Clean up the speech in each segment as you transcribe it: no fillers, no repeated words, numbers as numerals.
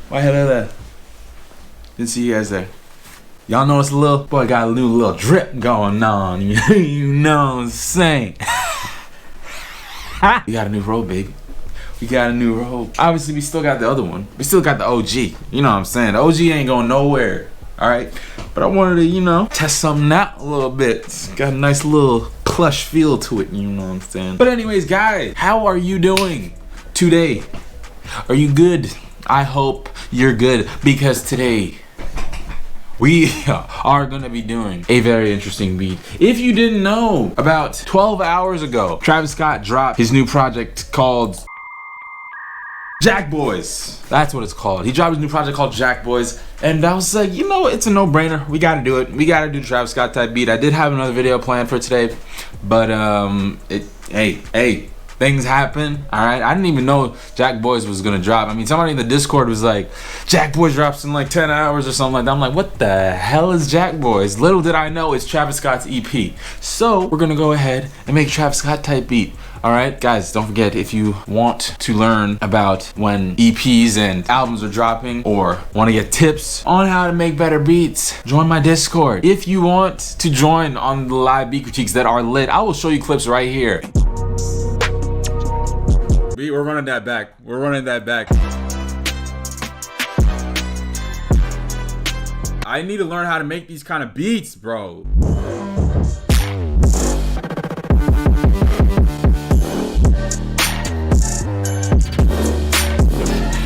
Why hello there? Didn't see you guys there. Y'all notice a little boy got a new little drip going on. You know what I'm saying? We got a new robe, baby. We got a new robe. Obviously, we still got the other one. We still got the OG. You know what I'm saying? The OG ain't going nowhere. All right. But I wanted to, you know, test something out a little bit. It's got a nice little plush feel to it. You know what I'm saying? But anyways, guys, how are you doing today? Are you good? I hope you're good, because today we are gonna be doing a very interesting beat. If you didn't know, about 12 hours ago, Travis Scott dropped his new project called Jackboys. That's what it's called. He dropped his new project called Jackboys, and I was like, you know, it's a no-brainer. We gotta do it. We gotta do the Travis Scott type beat. I did have another video planned for today, but hey, things happen, all right? I didn't even know Jackboys was gonna drop. I mean, somebody in the Discord was like, Jackboys drops in like 10 hours or something like that. I'm like, what the hell is Jackboys? Little did I know it's Travis Scott's EP. So we're gonna go ahead and make a Travis Scott type beat. All right, guys, don't forget, if you want to learn about when EPs and albums are dropping, or want to get tips on how to make better beats, join my Discord. If you want to join on the live beat critiques that are lit, I will show you clips right here. We're running that back. We're running that back. I need to learn how to make these kind of beats, bro.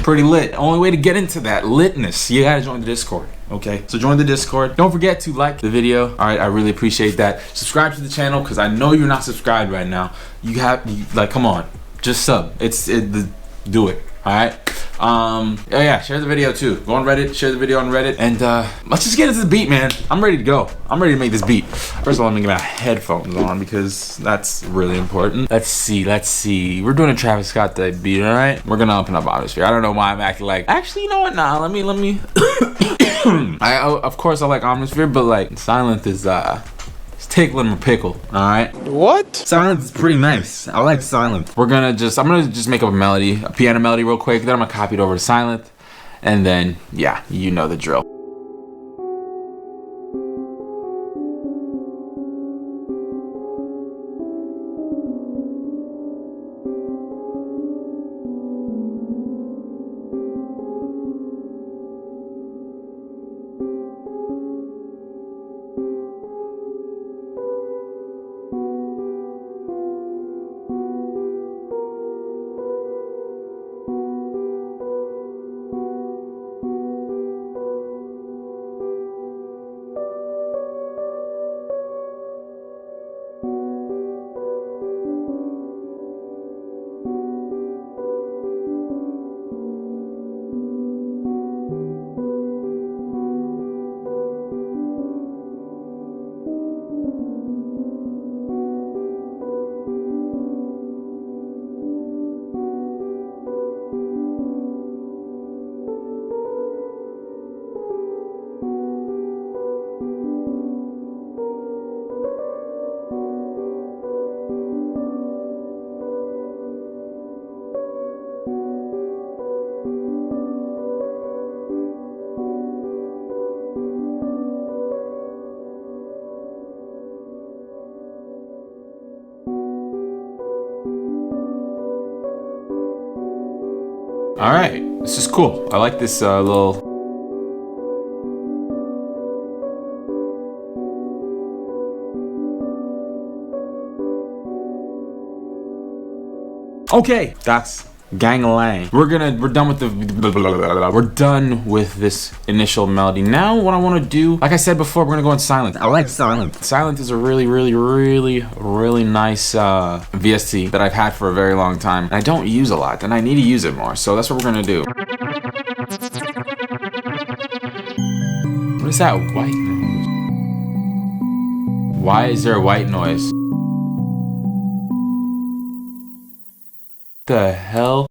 Pretty lit. Only way to get into that litness, you gotta join the Discord. Okay, so join the Discord. Don't forget to like the video. All right, I really appreciate that. Subscribe to the channel, because I know you're not subscribed right now. Like, come on. Just sub. Do it. All right. Yeah. Share the video too. Go on Reddit. Share the video on Reddit. And let's just get into the beat, man. I'm ready to go. I'm ready to make this beat. First of all, I'm gonna get my headphones on, because that's really important. Let's see. We're doing a Travis Scott type beat. All right. We're gonna open up Atmosphere. I don't know why I'm acting like. Actually, you know what? Nah. Let me. Of course I like Atmosphere, but like Silent is tickling my pickle. All right. What? Silence is pretty nice. I like Silent. I'm gonna just make up a melody, a piano melody real quick. Then I'm gonna copy it over to Silent, and then yeah, you know the drill. All right, this is cool. I like this little. Okay, that's gang-a-lang. We're done with we're done with this initial melody. Now what I want to do, like I said before, we're gonna go in Silent. I like Silent. Silent is a really nice VST that I've had for a very long time, and I don't use a lot, and I need to use it more. So that's what we're gonna do. What is that white? Why is there a white noise? The hell?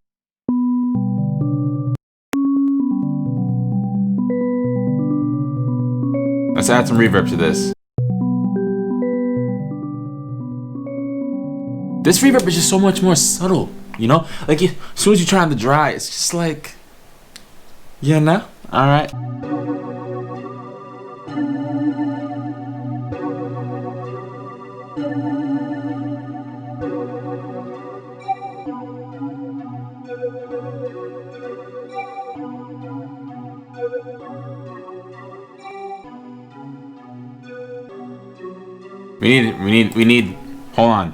Let's add some reverb to this. This reverb is just so much more subtle, you know? Like, as soon as you turn on the dry, it's just like, you know? Alright. We need, hold on.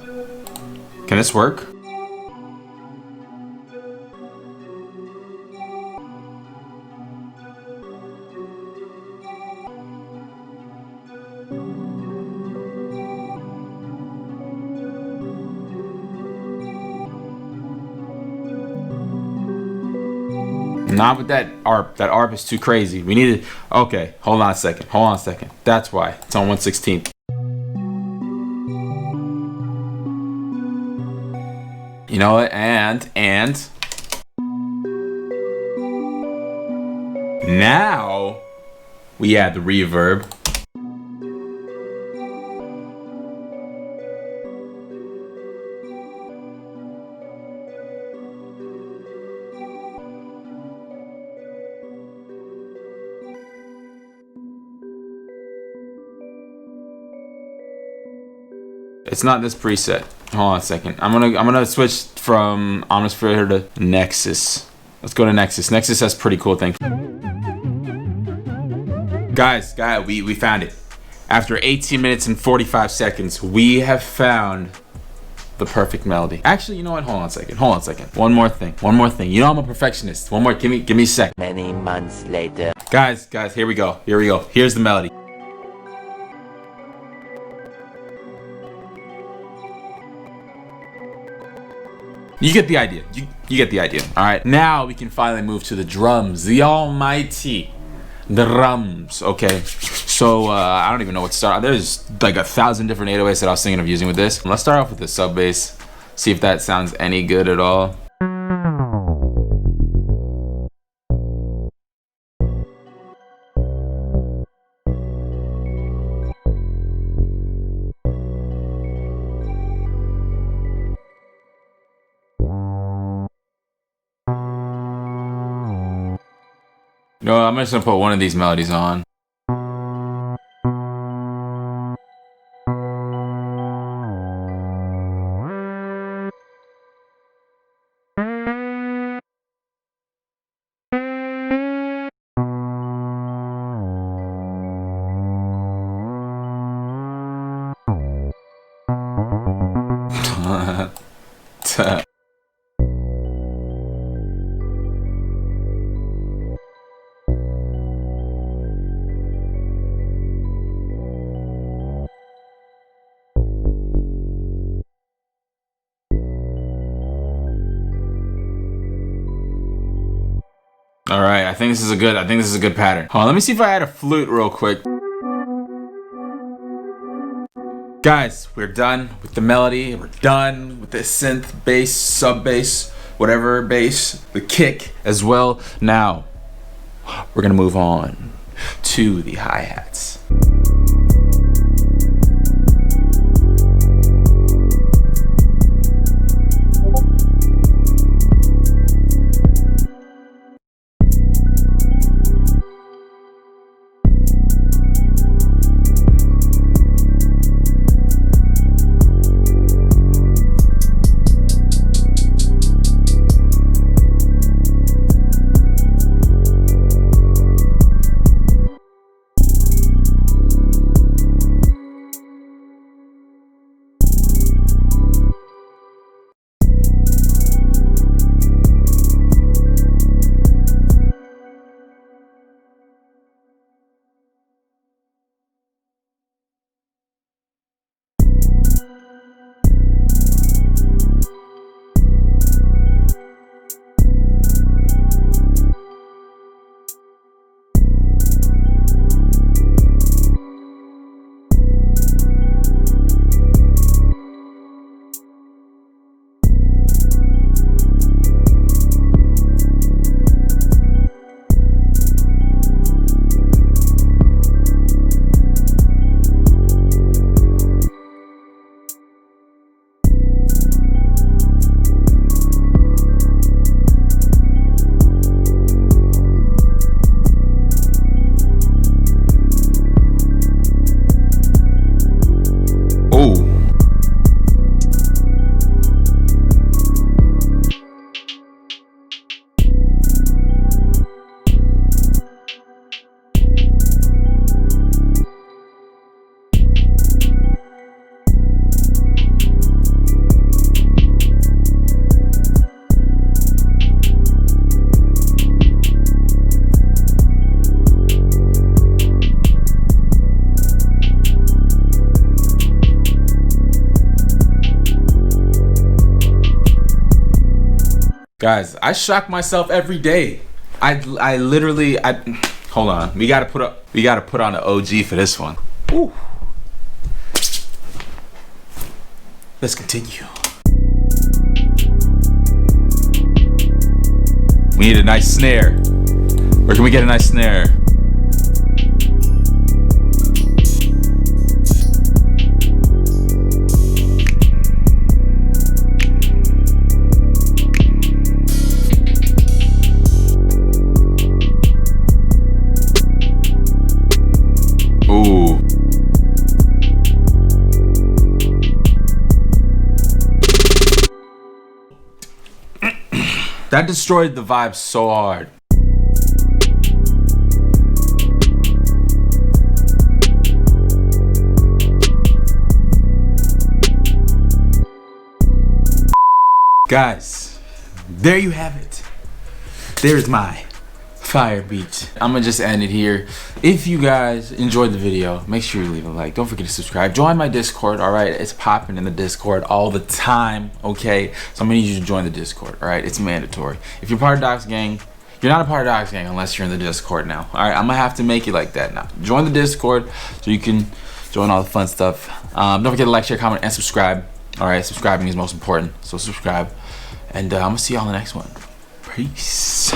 Can this work? Not with that ARP. That ARP is too crazy. We need it. Okay, hold on a second. Hold on a second. That's why. It's on 1/16. You know what? And now we add the reverb. It's not this preset. Hold on a second. I'm gonna switch from Omnisphere to Nexus. Let's go to Nexus. Nexus has pretty cool things. Guys, we found it. After 18 minutes and 45 seconds, we have found the perfect melody. Actually, you know what? Hold on a second. Hold on a second. One more thing. You know I'm a perfectionist. One more. Give me a sec. Many months later. Guys, here we go. Here's the melody. You get the idea. You get the idea. All right. Now we can finally move to the drums. The almighty drums. Okay. So I don't even know what to start. There's like 1,000 different 808s that I was thinking of using with this. Let's start off with the sub bass. See if that sounds any good at all. No, I'm just gonna put one of these melodies on. All right, I think this is a good pattern. Hold on, let me see if I add a flute real quick. Guys, we're done with the melody. We're done with the synth bass, sub bass, whatever bass, the kick as well. Now, we're gonna move on to the hi-hats. Guys, I shock myself every day. I literally hold on. We gotta put on the OG for this one. Ooh. Let's continue. We need a nice snare. Where can we get a nice snare? Ooh. That destroyed the vibe so hard. Guys, there you have it. There's my fire beat. I'm gonna just end it here. If you guys enjoyed the video, make sure you leave a like. Don't forget to subscribe. Join my Discord, all right? It's popping in the Discord all the time, okay? So I'm gonna need you to join the Discord, all right? It's mandatory. If you're part of Doc's Gang, you're not a part of Doc's Gang unless you're in the Discord now, all right? I'm gonna have to make it like that now. Join the Discord so you can join all the fun stuff. Don't forget to like, share, comment, and subscribe, all right? Subscribing is most important, so subscribe. And I'm gonna see y'all in the next one. Peace.